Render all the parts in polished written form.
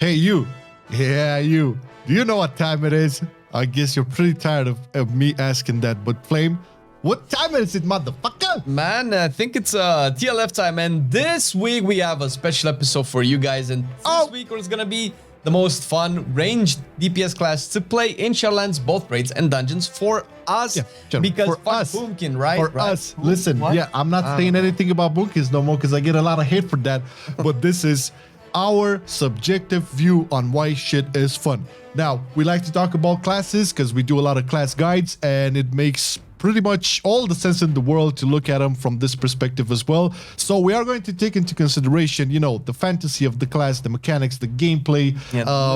Hey, you. Yeah, you. Do you know what time it is? I guess you're pretty tired of me asking that, but Flame, what time is it, motherfucker? Man, I think it's TLF time, and this week we have a special episode for you guys, and this week it's gonna be the most fun ranged DPS class to play in Shadowlands, both raids and dungeons for us. Yeah, because for us, Boomkin, right? For us. Listen, what? yeah, I'm not saying anything about Boomkins no more because I get a lot of hate for that, but this is our subjective view on why shit is fun. Now, we like to talk about classes because we do a lot of class guides, and it makes pretty much all the sense in the world to look at them from this perspective as well. So we are going to take into consideration, you know, the fantasy of the class, the mechanics, the gameplay,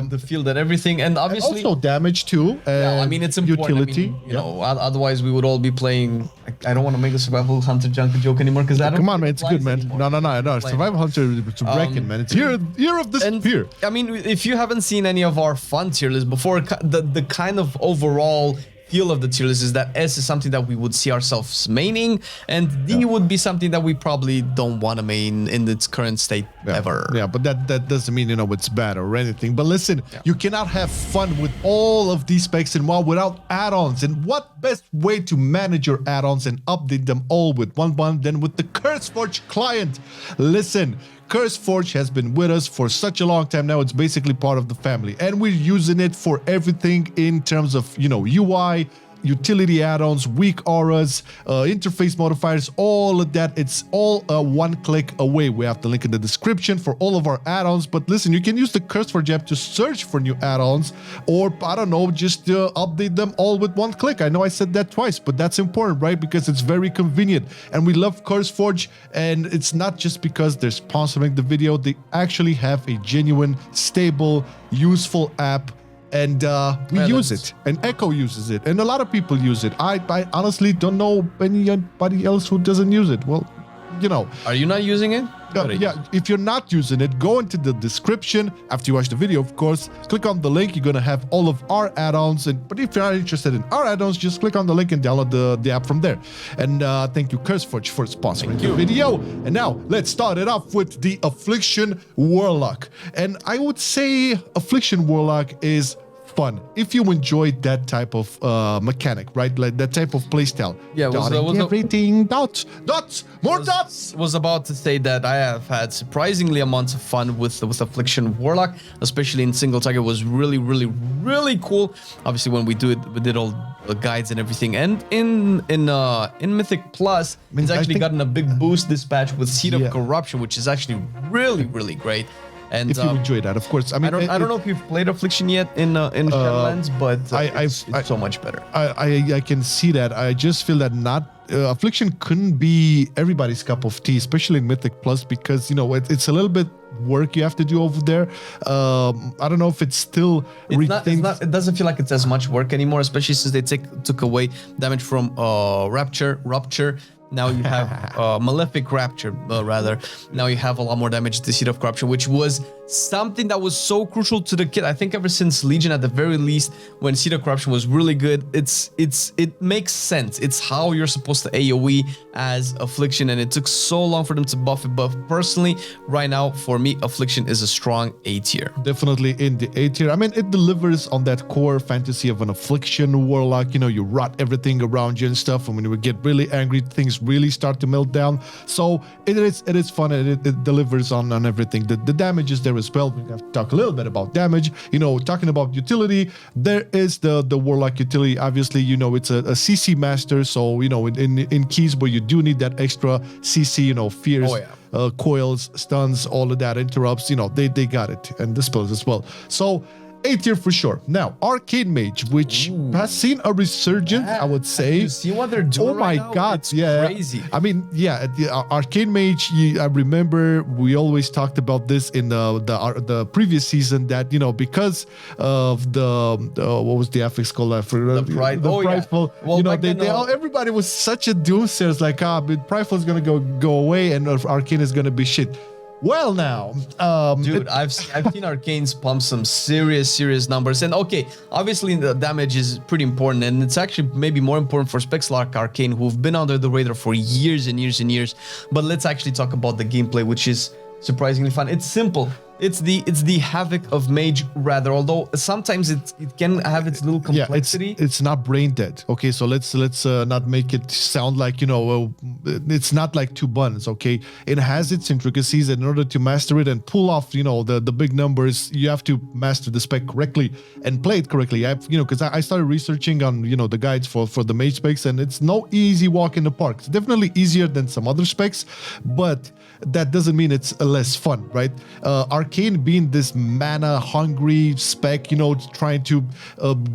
the field and everything, and obviously also damage too. Yeah, I mean, it's important. Utility. I mean, you know, otherwise we would all be playing. I don't want to make the survival hunter junker joke anymore because I don't. Come on, man, it's good, man. Anymore. No. Survival hunter, it's wrecking, man. It's year of the spear. I mean, if you haven't seen any of our fun tier lists before, the kind of overall feel of the tier list is that S is something that we would see ourselves maining, and D would be something that we probably don't want to main in its current state ever. Yeah, but that doesn't mean, you know, it's bad or anything. But listen, you cannot have fun with all of these specs in WoW without add-ons. And what best way to manage your add-ons and update them all with one button than with the Curseforge client? Listen, Curseforge has been with us for such a long time now. It's basically part of the family, and we're using it for everything in terms of, you know, UI, utility add-ons, weak auras, interface modifiers, all of that. It's all one click away. We have the link in the description for all of our add-ons. But listen, you can use the Curseforge app to search for new add-ons, or I don't know, just update them all with one click. I know I said that twice, but that's important, right? Because it's very convenient, and we love Curseforge. And it's not just because they're sponsoring the video. They actually have a genuine, stable, useful app. And we use it, and Echo uses it, and a lot of people use it. I honestly don't know anybody else who doesn't use it. Well, you know. Are you not using it? Yeah, if you're not using it, go into the description after you watch the video, of course. Click on the link. You're going to have all of our add-ons. But if you're not interested in our add-ons, just click on the link and download the app from there. And thank you, Curseforge, for sponsoring the video. And now, let's start it off with the Affliction Warlock. And I would say Affliction Warlock is fun if you enjoyed that type of mechanic, right? Like that type of playstyle. Yeah, everything dots, more dots. Was about to say that I have had surprisingly amounts of fun with Affliction Warlock, especially in single target. Was really cool. Obviously, when we did all the guides and everything, and in Mythic Plus, it's actually gotten a big boost this patch with Seed of Corruption, which is actually really great. And if you enjoy that, of course. I mean, I don't know if you've played Affliction yet in Shadowlands, but it's so much better. I can see that. I just feel that Affliction couldn't be everybody's cup of tea, especially in Mythic Plus, because, you know, it's a little bit work you have to do over there. I don't know if it's still it doesn't feel like it's as much work anymore, especially since they took away damage from rupture. Now you have Malefic Rapture, rather. Now you have a lot more damage to Seed of Corruption, which was something that was so crucial to the kit. I think ever since Legion, at the very least, when Seed of Corruption was really good, it makes sense. It's how you're supposed to AoE as Affliction, and it took so long for them to buff it. But personally, right now, for me, Affliction is a strong A tier. Definitely in the A tier. I mean, it delivers on that core fantasy of an Affliction Warlock. You know, you rot everything around you and stuff, and when you get really angry, things really start to melt down. So it is fun, and it delivers on everything. The damage is there as well. We have to talk a little bit about damage. You know, talking about utility, there is the Warlock utility. Obviously, you know, it's a CC master, so, you know, in keys where you do need that extra CC, you know, fears, coils, stuns, all of that, interrupts, you know, they got it, and dispels as well. So A tier for sure. Now, Arcane Mage, which has seen a resurgence, I would say. You see what they're doing? Oh my God, it's crazy. I mean, the Arcane Mage. I remember we always talked about this in the previous season, that, you know, because of the what was the affix called? The Prideful. Well, you know, everybody was such a doomsayer. It's like, Prideful is gonna go away, and Arcane is gonna be shit. Well, now, dude, I've seen Arcane's pump some serious numbers, and okay, obviously the damage is pretty important, and it's actually maybe more important for specs like Arcane, who've been under the radar for years and years. But let's actually talk about the gameplay, which is surprisingly fun. It's simple. It's the havoc of Mage rather, although sometimes it can have its little complexity. Yeah, it's not brain dead. Okay, so let's not make it sound like, you know, it's not like two buttons. Okay, it has its intricacies, and in order to master it and pull off, you know, the big numbers, you have to master the spec correctly and play it correctly. Because I started researching on, you know, the guides for the Mage specs, and it's no easy walk in the park. It's definitely easier than some other specs, but that doesn't mean it's less fun, right? Arcane being this mana hungry spec, you know, trying to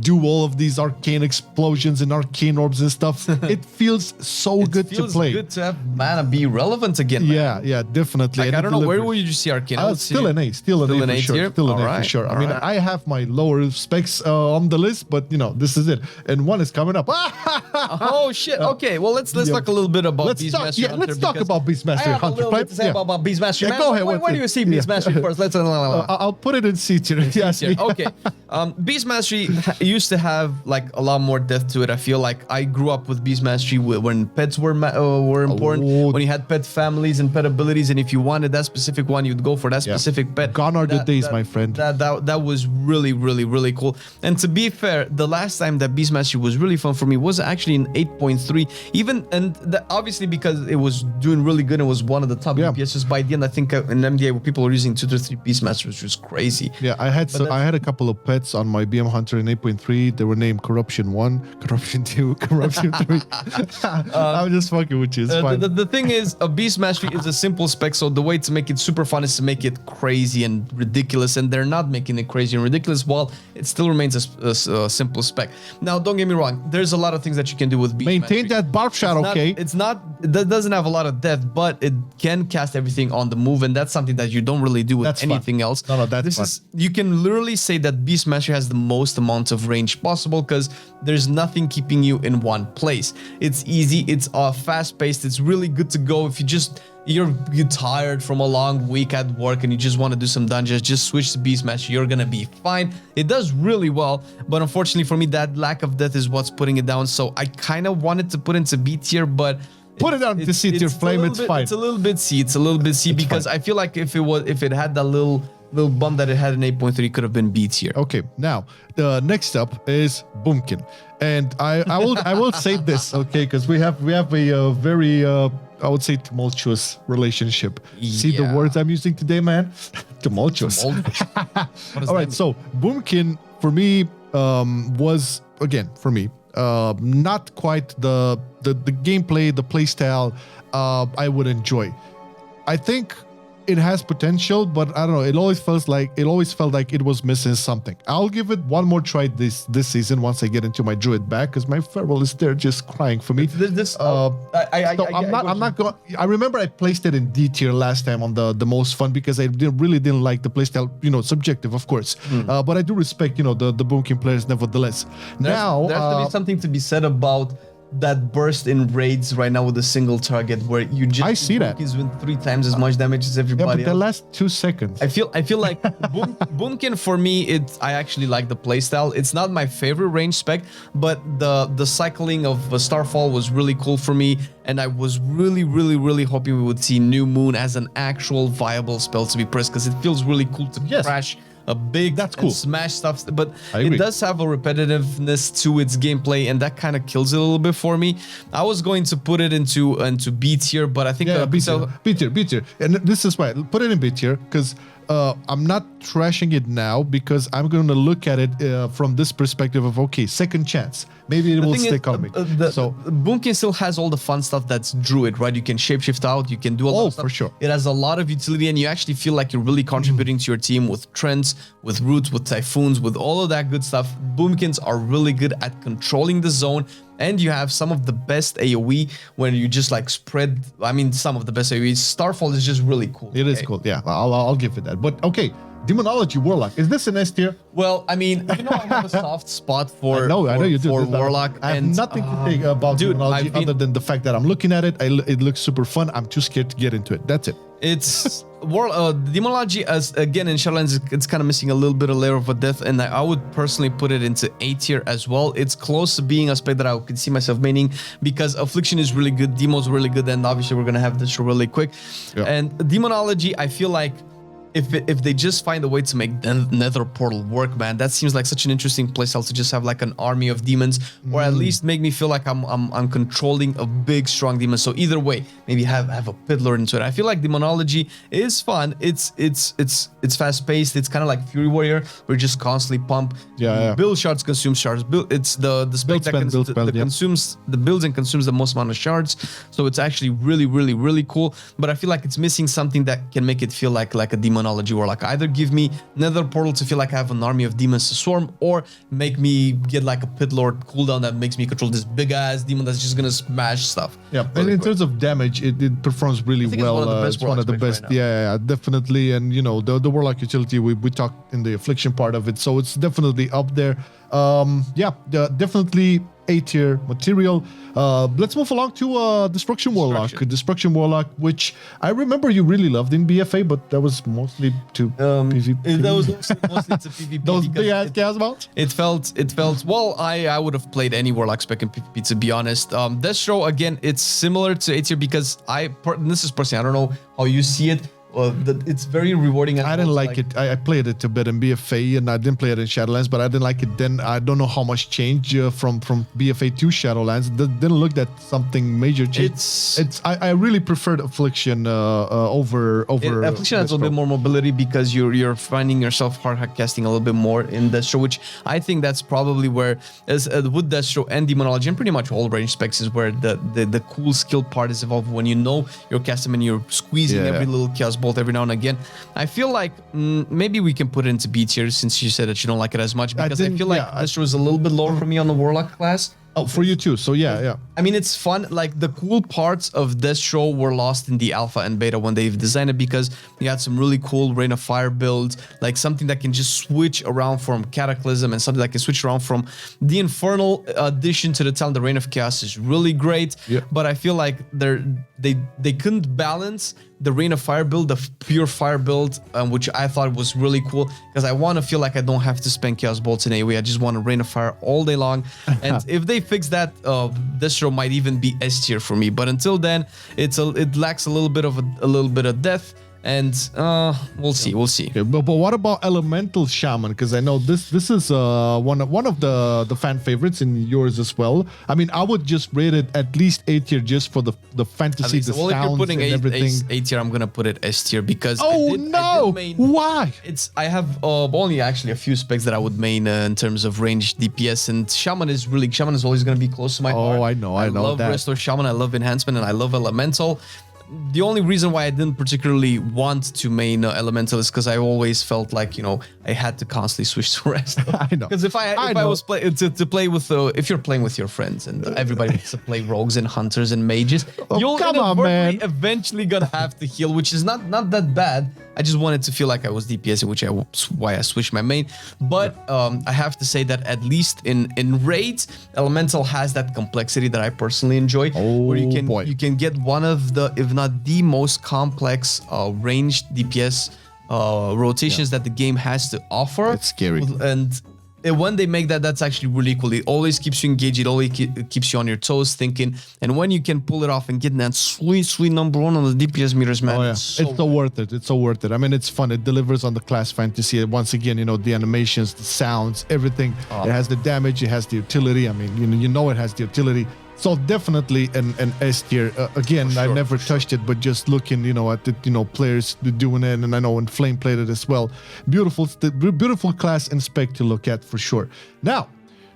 do all of these arcane explosions and arcane orbs and stuff. It feels so good to play. It feels good to have mana be relevant again, man. Yeah, definitely. Like, I don't know, where would you see Arcane? Still an A, still an A for sure. Still an A for sure. I mean, I have my lower specs on the list, but you know, this is it. And one is coming up. Oh shit. Okay, well let's talk a little bit about Beastmaster Hunter. Let's talk about Beastmaster Hunter. I have a little bit to say about Beastmaster. Yeah, go ahead. Where do you see Beastmaster first? Let's I'll put it in C tier. Yes. Okay. Beastmastery used to have like a lot more depth to it. I feel like I grew up with Beastmastery when pets were important, when you had pet families and pet abilities, and if you wanted that specific one, you'd go for that specific pet. Gone are the days, my friend. That was really cool. And to be fair, the last time that Beastmastery was really fun for me was actually in 8.3. Obviously because it was doing really good and was one of the top DPSs by the end. I think in MDA people were using 2 to 3 Beastmasters, which was crazy. Yeah, I had a couple of pets on my BM Hunter in 8.3. They were named Corruption 1, Corruption 2, Corruption 3. I'm just fucking with you. It's fine. The thing is, a Beastmastery is a simple spec, so the way to make it super fun is to make it crazy and ridiculous, and they're not making it crazy and ridiculous while it still remains a simple spec. Now, don't get me wrong, there's a lot of things that you can do with Beastmastery. Maintain that barb shot, okay? That doesn't have a lot of depth, but it can cast everything on the move, and that's something that you don't really do with anything else. No, that's fun. You can literally say that Beastmaster has the most amount of range possible because there's nothing keeping you in one place. It's easy, it's fast-paced, it's really good to go if you're tired from a long week at work and you just want to do some dungeons, just switch to Beastmaster, you're gonna be fine. It does really well, but unfortunately for me, that lack of depth is what's putting it down, so I kind of wanted to put into B tier, but put it down to C tier, Flame, it's fine. It's a little bit C, because I feel like if it had that little bump that it had in 8.3, it could have been B tier. Okay, now the next up is Boomkin, and I will say this, okay, because we have a very I would say tumultuous relationship. See the words I'm using today, man? Tumultuous. All right, so Boomkin for me was, again, for me, not quite the gameplay, the playstyle I would enjoy. I think it has potential, but I don't know. It always felt like it was missing something. I'll give it one more try this season once I get into my druid back, because my feral is there just crying for me. I'm not going. I remember I placed it in D tier last time on the most fun because I really didn't like the playstyle. You know, subjective, of course, but I do respect, you know, the Boomkin players nevertheless. There's to be something to be said about that burst in raids right now with a single target where you just I see that is with 3 times as much damage as everybody but else. The last 2 seconds. I feel like Boomkin for me, I actually like the playstyle. It's not my favorite range spec, but the cycling of Starfall was really cool for me, and I was really hoping we would see New Moon as an actual viable spell to be pressed, because it feels really cool to crash a big smash stuff, but it does have a repetitiveness to its gameplay, and that kind of kills it a little bit for me. I was going to put it into B tier, but I think B tier, and this is why put it in B tier, because I'm not trashing it now, because I'm going to look at it from this perspective of, okay, second chance. Maybe it will stick on me. So Boomkin still has all the fun stuff that's druid, right? You can shapeshift out, you can do a lot of stuff. For sure. It has a lot of utility, and you actually feel like you're really contributing to your team with trends, with roots, with typhoons, with all of that good stuff. Boomkins are really good at controlling the zone, and you have some of the best AoE when you just like spread. I mean, some of the best AoE. Starfall is just really cool. It is cool. Yeah, I'll give it that. But okay, Demonology Warlock, is this an S tier? Well, I mean, you know, I have a soft spot for I know you do. For Warlock. I have nothing to say about Demonology other than the fact that I'm looking at it. It looks super fun. I'm too scared to get into it. That's it. It's Demonology, as again in Shadowlands, it's kind of missing a little bit of layer of a depth, and I would personally put it into A tier as well. It's close to being a spec that I could see myself maining, because Affliction is really good, Demo's really good, and obviously we're gonna have this show really quick. And Demonology, I feel like if they just find a way to make the Nether Portal work, man, that seems like such an interesting playstyle to just have like an army of demons, or at least make me feel like I'm controlling a big strong demon. So either way, maybe have a pit lord into it. I feel like Demonology is fun. It's fast paced. It's kind of like Fury Warrior, where you just constantly pump. Build shards, consume shards. It's the spec that consumes the builds and consumes the most amount of shards. So it's actually really cool. But I feel like it's missing something that can make it feel like a Demonology Warlock. Either give me Nether Portal to feel like I have an army of demons to swarm, or make me get like a Pit Lord cooldown that makes me control this big ass demon that's just gonna smash stuff. Yeah, and in terms of damage, it performs really well. It's one of the best. Right, yeah, definitely. And you know, the Warlock utility, we talked in the Affliction part of it, so it's definitely up there. Definitely A-tier material. Let's move along to Destruction Warlock. Destruction Warlock, which I remember you really loved in BFA, but that was mostly to PvP. That was mostly to PvP. Those big ass chaos mounts? It felt well. I would have played any Warlock spec in PvP, to be honest. Destro, again, it's similar to A-tier because this is personally, I don't know how you see it. It's very rewarding. I didn't like it. I played it a bit in BFA, and I didn't play it in Shadowlands, but I didn't like it then. I don't know how much change from BFA to Shadowlands. It didn't look that something major changed. I really preferred Affliction over Affliction has a little bit more mobility because you're finding yourself hard casting a little bit more in Destro, which I think that's probably where with Destro and Demonology and pretty much all range specs is where the cool skill part is involved. When you know you're casting and you're squeezing every little chaos bolt every now and again. I feel like maybe we can put it into B tier since you said that you don't like it as much, because I feel like Destro is a little bit lower for me on the Warlock class. Oh, for you too. So yeah. I mean, it's fun. Like the cool parts of Destro were lost in the alpha and beta when they've designed it, because you had some really cool Rain of Fire builds, like something that can just switch around from Cataclysm and something that can switch around from the Infernal addition to the talent. The Rain of Chaos is really great, but I feel like they couldn't balance the Rain of Fire build, the pure fire build, which I thought was really cool, because I want to feel like I don't have to spend Chaos Bolts in AoE. I just want to Rain of Fire all day long. And if they fix that, Destro might even be S tier for me. But until then, it lacks a little bit of depth. And we'll see. Okay, but what about Elemental Shaman? Because I know this is one of the fan favorites in yours as well. I mean, I would just rate it at least A tier just for the fantasy, the sounds, if you're putting and everything. A tier, I'm gonna put it S tier because why? I have only actually a few specs that I would main in terms of range DPS, and Shaman is always gonna be close to my heart. I know I love that. Restore Shaman, I love Enhancement, and I love Elemental. The only reason why I didn't particularly want to main Elemental is because I always felt like, I had to constantly switch to rest. I know. Because if I was to play with, if you're playing with your friends and everybody wants to play rogues and hunters and mages, you're eventually gonna have to heal, which is not that bad. I just wanted to feel like I was DPSing, which why I switched my main. But I have to say that at least in raids, Elemental has that complexity that I personally enjoy, where you can get one of the, if not the most complex ranged DPS rotations that the game has to offer. It's scary. And when they make that, that's actually really cool. It always keeps you engaged. It always keeps you on your toes thinking. And when you can pull it off and get that sweet number one on the DPS meters, man. It's so worth it. It's so worth it. I mean, it's fun. It delivers on the class fantasy. Once again, the animations, the sounds, everything. It has the damage. It has the utility. I mean, it has the utility. So definitely an S tier. Again, I never touched it, but just looking, at the, players doing it, and I know when Flame played it as well. Beautiful class and spec to look at for sure. Now,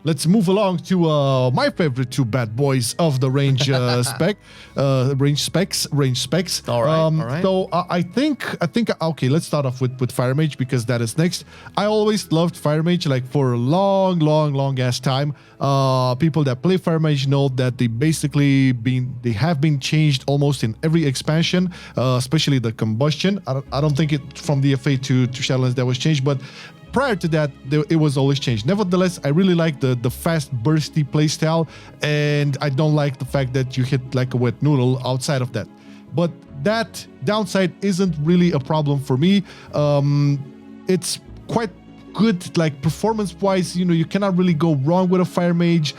let's move along to my favorite two bad boys of the range range specs. All right. So I think okay. Let's start off with Fire Mage, because that is next. I always loved Fire Mage, like for a long ass time. People that play Fire Mage know that they have been changed almost in every expansion, especially the combustion. I don't think it from the FA to Shadowlands that was changed, but prior to that, it was always changed. Nevertheless, I really like the fast, bursty playstyle, and I don't like the fact that you hit like a wet noodle outside of that. But that downside isn't really a problem for me. It's quite good, like performance-wise. You cannot really go wrong with a Fire Mage.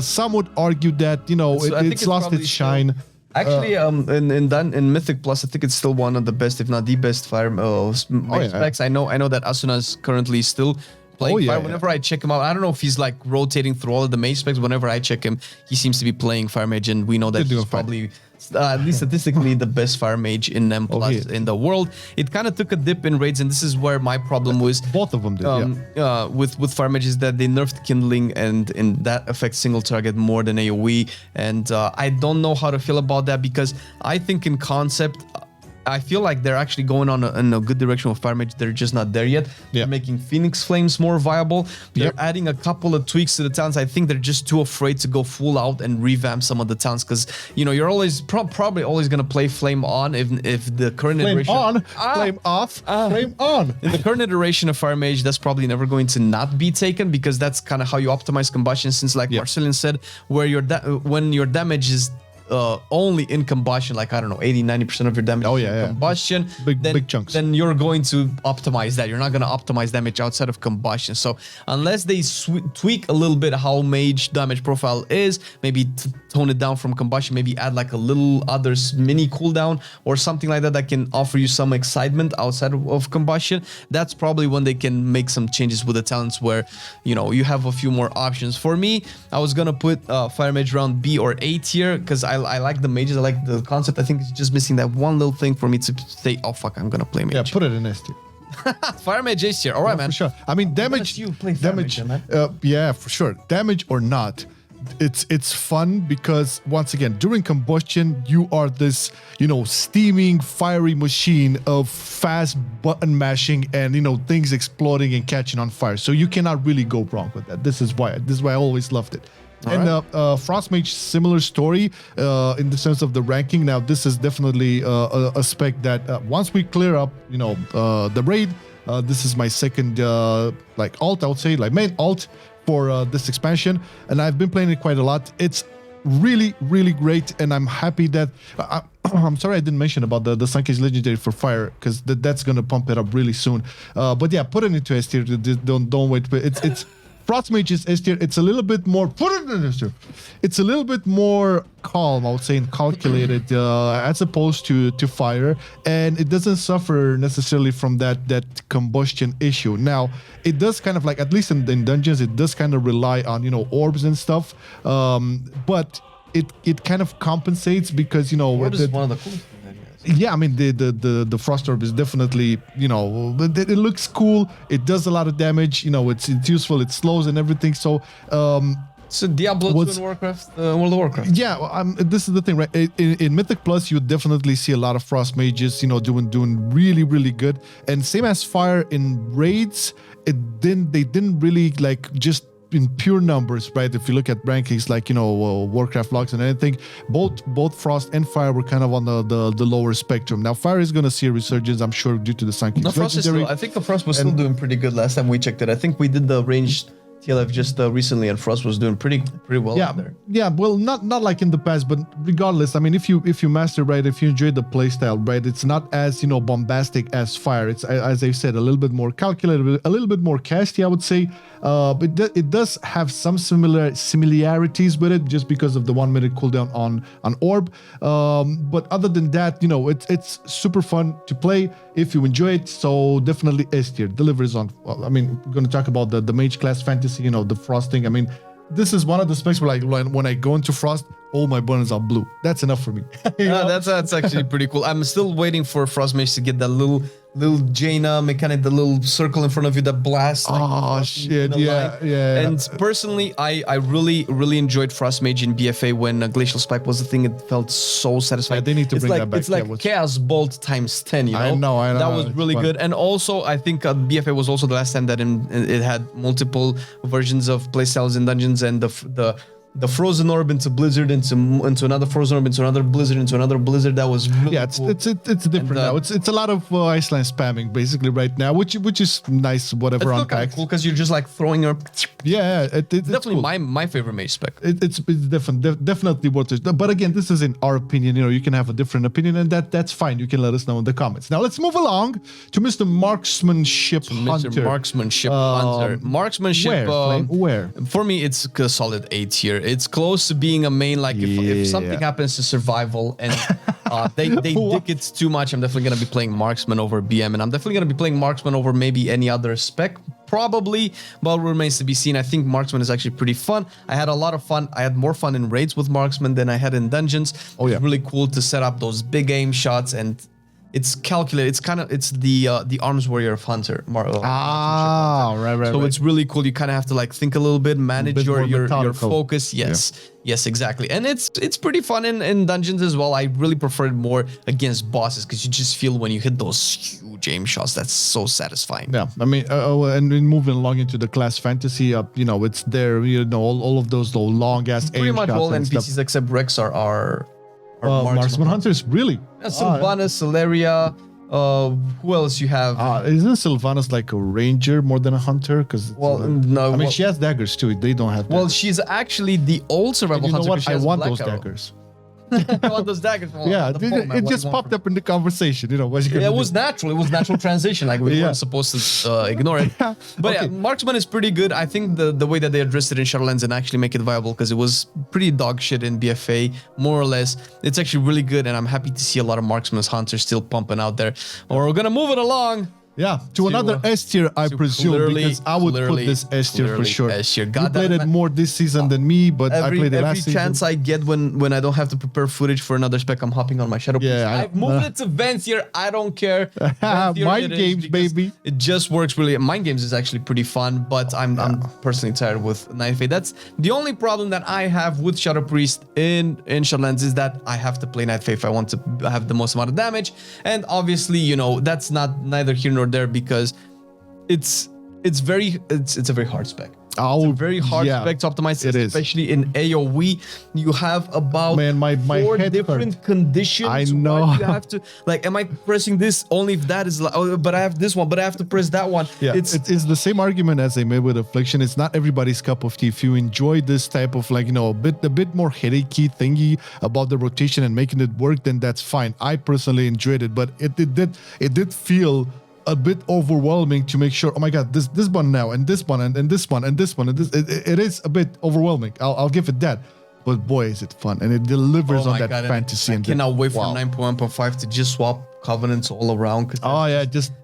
Some would argue that it's lost its shine. Actually, in Mythic Plus, I think it's still one of the best, if not the best fire mage specs. I know that Asuna is currently still playing fire. Whenever I check him out, I don't know if he's like rotating through all of the mage specs. Whenever I check him, he seems to be playing fire mage, and we know that he's probably at least statistically the best fire mage in M plus in the world. It kind of took a dip in raids, and this is where my problem was. Both of them did. With fire mage is that they nerfed kindling, and that affects single target more than AoE. And I don't know how to feel about that, because I think in concept, I feel like they're actually going in a good direction with fire mage. They're just not there yet. They're making Phoenix Flames more viable. They're adding a couple of tweaks to the talents. I think they're just too afraid to go full out and revamp some of the talents, because you're always probably always gonna play Flame on if the current iteration Flame off, Flame on. In the current iteration of fire mage, that's probably never going to not be taken, because that's kind of how you optimize combustion. Since like Marcelian said, where when your damage is only in combustion, like I don't know, 80-90% of your damage in combustion, big chunks, then you're going to optimize that. You're not going to optimize damage outside of combustion. So unless they tweak a little bit how mage damage profile is, maybe tone it down from combustion, maybe add like a little other mini cooldown or something like that that can offer you some excitement outside of combustion, that's probably when they can make some changes with the talents where you have a few more options. For me, I was gonna put fire mage around B or A tier, because I like the mages, I like the concept. I think it's just missing that one little thing for me to say, oh fuck, I'm gonna play mage. Yeah, put it in S tier. Fire mage A tier. All right, man. For sure. I mean, damage. You play fire damage. mage, man. Yeah, for sure. Damage or not, it's fun, because once again, during combustion, you are this steaming, fiery machine of fast button mashing and things exploding and catching on fire. So you cannot really go wrong with that. This is why I always loved it. Frost Mage, similar story in the sense of the ranking. Now, this is definitely a spec that once we clear up, the raid, this is my second alt, I would say, like main alt for this expansion, and I've been playing it quite a lot. It's really, really great, and I'm happy that I'm sorry I didn't mention about the Sun Cage Legendary for fire, because that's gonna pump it up really soon. But yeah, put it into S tier. Don't wait. It's Frost Mage is S tier. It's a little bit more. Put it in S tier. It's a little bit more calm, I would say, and calculated as opposed to fire, and it doesn't suffer necessarily from that combustion issue. Now, it does kind of like, at least in dungeons, it does kind of rely on orbs and stuff, but it kind of compensates, because Orb is one of the coolest things. Yeah, I mean the Frost Orb is definitely it looks cool. It does a lot of damage. It's useful. It slows and everything. So so Diablo 2 in Warcraft, World of Warcraft. Yeah, this is the thing, right? In Mythic Plus, you definitely see a lot of Frost Mages, doing really, really good. And same as Fire in raids, they didn't really like just in pure numbers, right? If you look at rankings like Warcraft logs and anything, both Frost and Fire were kind of on the lower spectrum. Now Fire is gonna see a resurgence, I'm sure, due to the Sun Cage Legendary. I think the Frost was still doing pretty good last time we checked it. I think we did the ranged TLF just recently, and Frost was doing pretty well out there. Yeah, well, not like in the past, but regardless, I mean, if you master, right, if you enjoy the playstyle, right, it's not as bombastic as Fire. It's, as I said, a little bit more calculated, a little bit more casty, I would say. But it does have some similarities with it, just because of the 1 minute cooldown on Orb. But other than that, it's super fun to play if you enjoy it. So definitely S tier delivers on. Well, I mean, we're going to talk about the Mage class fantasy, the frosting. I mean, this is one of the specs where when I go into Frost, all my buttons are blue. That's enough for me. That's actually pretty cool. I'm still waiting for Frost Mage to get that little Jaina mechanic, the little circle in front of you that blasts. Oh shit! Yeah. And personally, I really enjoyed Frost Mage in BFA when Glacial Spike was the thing. It felt so satisfying. Yeah, they need to bring that back. It's like Chaos Bolt times 10. I know. That was really good. And also, I think BFA was also the last time that it had multiple versions of playstyles in dungeons, and the frozen orb into blizzard, into another frozen orb, into another blizzard, into another blizzard. That was really cool. It's different now. It's a lot of Iceland spamming basically right now, which is nice. Whatever on packs. Cool, because you're just like throwing your. Yeah, it's definitely cool. my favorite mage spec. It's definitely worth it. But again, this is in our opinion. You can have a different opinion, and that's fine. You can let us know in the comments. Now let's move along to Mr. Marksmanship Hunter. Mr. Marksmanship Hunter. Marksmanship. Where? For me, it's a solid A tier. It's close to being a main. Like if something happens to survival and they dig it too much, I'm definitely gonna be playing Marksman over BM, and I'm definitely gonna be playing Marksman over maybe any other spec. Probably, but remains to be seen. I think Marksman is actually pretty fun. I had a lot of fun. I had more fun in raids with Marksman than I had in dungeons. Oh yeah, it's really cool to set up those big aim shots, and it's calculated. It's the arms warrior of Hunter. Right. So it's really cool. You kind of have to like think a little bit, manage your focus. Yes. Yeah. Yes, exactly. And it's pretty fun in dungeons as well. I really prefer it more against bosses because you just feel when you hit those huge aim shots, that's so satisfying. Yeah, I mean, and then moving along into the class fantasy, it's there, all of those long ass aim shots. Pretty much all NPCs except Rex are marksman hunters, really? Yeah, Sylvanas, Celeria. Who else you have? Isn't Sylvanas like a ranger more than a hunter? No. I mean, she has daggers too. They don't have daggers. Well, she's actually the old survival hunter. What? I want those daggers. I want those daggers. Yeah, it just popped up in the conversation. It was natural. It was natural transition. Like we weren't supposed to ignore it. But yeah, Marksman is pretty good. I think the way that they addressed it in Shadowlands and actually make it viable, because it was pretty dog shit in BFA, more or less. It's actually really good, and I'm happy to see a lot of Marksman's hunters still pumping out there. We're gonna move it along. Yeah, to another S tier, I presume, because I would put this S tier for sure. You played it more this season than me, but I played it last season. Every chance I get when I don't have to prepare footage for another spec, I'm hopping on my Shadow Priest. I've moved it to Vents here. I don't care. Mind games, baby. It just works really. Mind games is actually pretty fun, but I'm personally tired with Ninth Fate. That's the only problem that I have with Shadow Priest in Shadowlands, is that I have to play Ninth Fate if I want to have the most amount of damage. And obviously, that's neither here nor there, because it's a very hard spec. It's a very hard spec to optimize, especially in AoE. You have about 4 different conditions. I know. You have to, like, am I pressing this only if that is, but I have this one, but I have to press that one. Yeah, it's the same argument as I made with Affliction. It's not everybody's cup of tea. If you enjoy this type of, like, a bit more headachy thingy about the rotation and making it work, then that's fine. I personally enjoyed it, but it did feel a bit overwhelming to make sure, oh my god, this one now, and this one, and this one, and this one, and this. It is a bit overwhelming. I'll give it that. But boy, is it fun, and it delivers on that fantasy. I cannot wait for 9.1.5 to just swap covenants all around.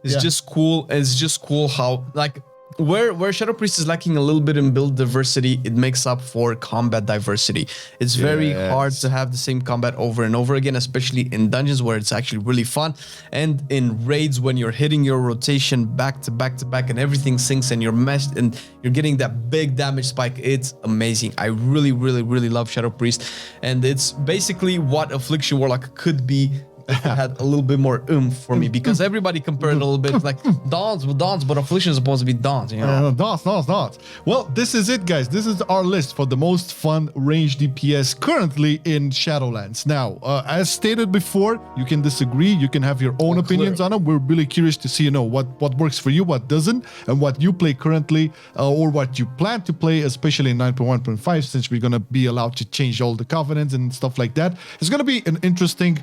It's just cool. It's just cool how, like, where Shadow Priest is lacking a little bit in build diversity, it makes up for combat diversity. It's very hard to have the same combat over and over again, especially in dungeons where it's actually really fun, and in raids when you're hitting your rotation back to back to back and everything syncs and you're meshed and you're getting that big damage spike. It's amazing. I really, really, really love Shadow Priest, and it's basically what Affliction Warlock could be. It had a little bit more oomph for me, because everybody compared it a little bit like Dawns with Dawns, but Affliction is supposed to be Dawns, Dawns. Well, this is it, guys. This is our list for the most fun ranged DPS currently in Shadowlands. Now, as stated before, you can disagree, you can have your own opinions on them. We're really curious to see, what works for you, what doesn't, and what you play currently, or what you plan to play, especially in 9.1.5, since we're gonna be allowed to change all the covenants and stuff like that. It's gonna be an interesting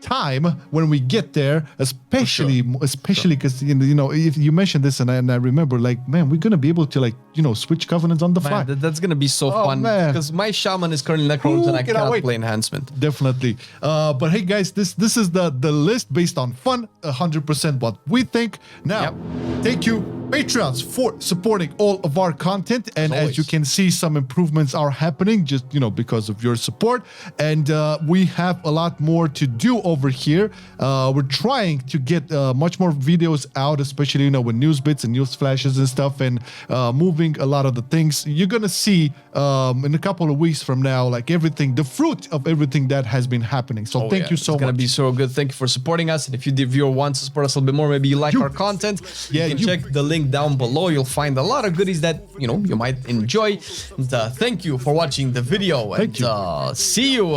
time when we get there, especially because if you mentioned this, and I remember, like, man, we're gonna be able to, like, switch covenants on the fly. That's gonna be so fun, because my Shaman is currently Necrons and I cannot play enhancement. Definitely. But hey, guys, this is the list based on fun, 100% what we think. Now, thank you, Patreons, for supporting all of our content, and as you can see, some improvements are happening just because of your support, and we have a lot more to do over here. We're trying to get much more videos out, especially with news bits and news flashes and stuff, and moving a lot of the things. You're gonna see in a couple of weeks from now, like, the fruit of everything that has been happening. So thank you so much. It's gonna be so good. Thank you for supporting us, and if you want to support us a little bit more, maybe you like our content, you can check the link down below. You'll find a lot of goodies that you might enjoy. And, thank you for watching the video, and see you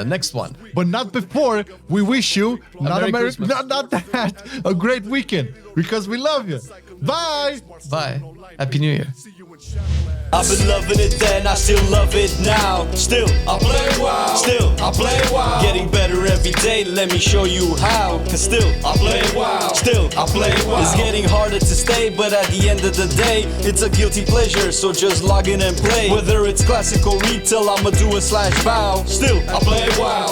next one. But not before. We wish you not a great weekend, because we love you. Bye. Happy New Year. I've been loving it then, I still love it now. Still, I play WoW. Still, I play WoW. Getting better every day, let me show you how. Cause still, I play WoW. Still, I play WoW. It's getting harder to stay, but at the end of the day, it's a guilty pleasure, so just log in and play. Whether it's classic or retail, I'ma do a /bow. Still, I play WoW.